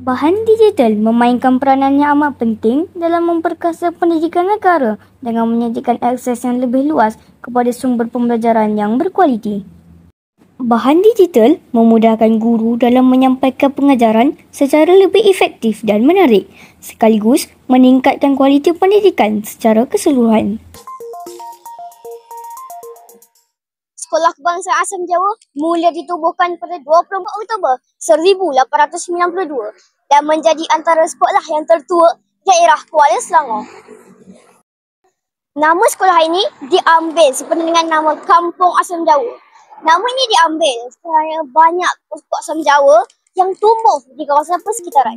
Bahan digital memainkan peranan yang amat penting dalam memperkasa pendidikan negara dengan menyediakan akses yang lebih luas kepada sumber pembelajaran yang berkualiti. Bahan digital memudahkan guru dalam menyampaikan pengajaran secara lebih efektif dan menarik, sekaligus meningkatkan kualiti pendidikan secara keseluruhan. Sekolah Kebangsaan Asam Jawa mula ditubuhkan pada 24 Oktober 1892 dan menjadi antara sekolah yang tertua daerah Kuala Selangor. Nama sekolah ini diambil sebenarnya dengan nama Kampung Asam Jawa. Nama ini diambil kerana banyak pokok asam Jawa yang tumbuh di kawasan persekitaran.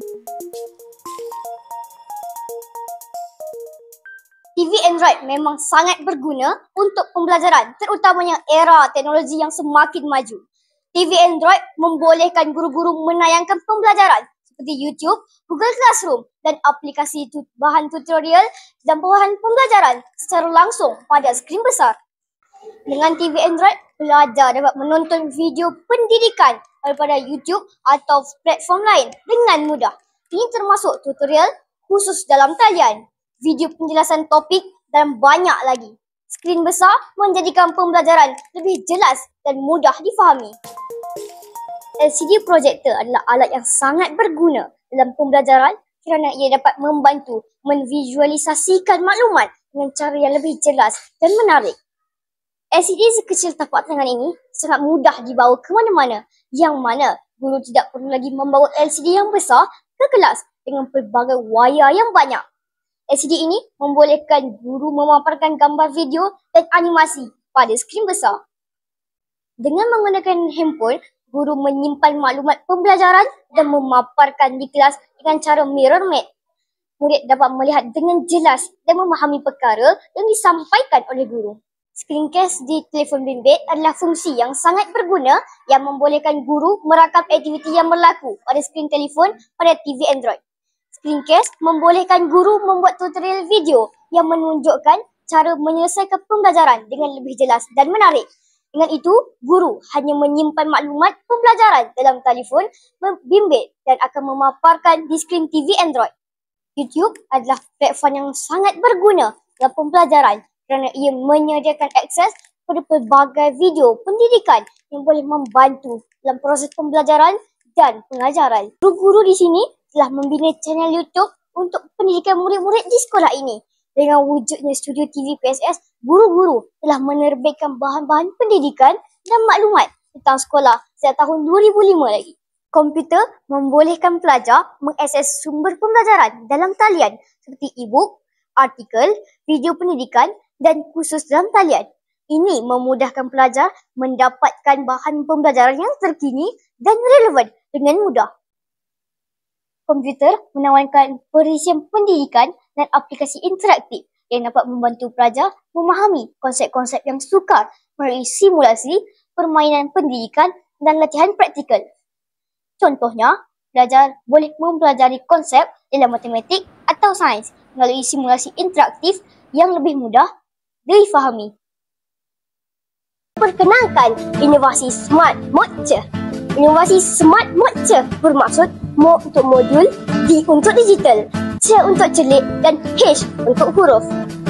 TV Android memang sangat berguna untuk pembelajaran, terutamanya era teknologi yang semakin maju. TV Android membolehkan guru-guru menayangkan pembelajaran seperti YouTube, Google Classroom dan aplikasi bahan tutorial dan bahan pembelajaran secara langsung pada skrin besar. Dengan TV Android, pelajar dapat menonton video pendidikan daripada YouTube atau platform lain dengan mudah. Ini termasuk tutorial khusus dalam talian, video penjelasan topik dan banyak lagi. Skrin besar menjadikan pembelajaran lebih jelas dan mudah difahami. LCD projector adalah alat yang sangat berguna dalam pembelajaran kerana ia dapat membantu menvisualisasikan maklumat dengan cara yang lebih jelas dan menarik. LCD sekecil tapak tangan ini sangat mudah dibawa ke mana-mana, yang mana guru tidak perlu lagi membawa LCD yang besar ke kelas dengan pelbagai wayar yang banyak. LCD ini membolehkan guru memaparkan gambar video dan animasi pada skrin besar. Dengan menggunakan handphone, guru menyimpan maklumat pembelajaran dan memaparkan di kelas dengan cara mirror map. Murid dapat melihat dengan jelas dan memahami perkara yang disampaikan oleh guru. Screencast di telefon bimbit adalah fungsi yang sangat berguna yang membolehkan guru merakam aktiviti yang berlaku pada skrin telefon pada TV Android. Screencast membolehkan guru membuat tutorial video yang menunjukkan cara menyelesaikan pembelajaran dengan lebih jelas dan menarik. Dengan itu, guru hanya menyimpan maklumat pembelajaran dalam telefon bimbit dan akan memaparkan di skrin TV Android. YouTube adalah platform yang sangat berguna dalam pembelajaran kerana ia menyediakan akses kepada pelbagai video pendidikan yang boleh membantu dalam proses pembelajaran dan pengajaran. Guru-guru di sini telah membina channel YouTube untuk pendidikan murid-murid di sekolah ini. Dengan wujudnya studio TV PSS, guru-guru telah menerbitkan bahan-bahan pendidikan dan maklumat tentang sekolah sejak tahun 2005 lagi. Komputer membolehkan pelajar mengakses sumber pembelajaran dalam talian seperti e-book, artikel, video pendidikan dan kursus dalam talian. Ini memudahkan pelajar mendapatkan bahan pembelajaran yang terkini dan relevan dengan mudah. Komputer menawarkan perisian pendidikan dan aplikasi interaktif yang dapat membantu pelajar memahami konsep-konsep yang sukar melalui simulasi, permainan pendidikan dan latihan praktikal. Contohnya, pelajar boleh mempelajari konsep dalam matematik atau sains melalui simulasi interaktif yang lebih mudah difahami. Perkenalkan inovasi Smart Mode. Inovasi Smart Mode bermaksud Mo untuk modul, D untuk digital, C untuk celik dan H untuk huruf.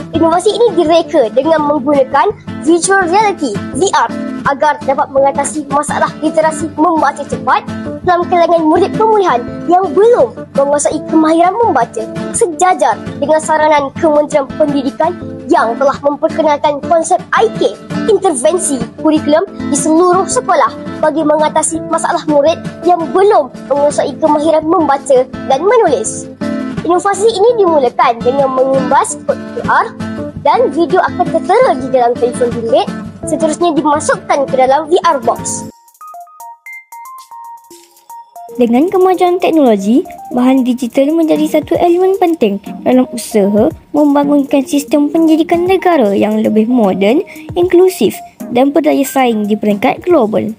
Inovasi ini direka dengan menggunakan virtual reality (VR) agar dapat mengatasi masalah literasi membaca cepat dalam kalangan murid pemulihan yang belum menguasai kemahiran membaca, sejajar dengan saranan Kementerian Pendidikan yang telah memperkenalkan konsep IK, intervensi kurikulum di seluruh sekolah bagi mengatasi masalah murid yang belum menguasai kemahiran membaca dan menulis. Inovasi ini dimulakan dengan mengimbas kod QR dan video akan tertera di dalam telefon bimbit, seterusnya dimasukkan ke dalam VR box. Dengan kemajuan teknologi, bahan digital menjadi satu elemen penting dalam usaha membangunkan sistem pendidikan negara yang lebih moden, inklusif dan berdaya saing di peringkat global.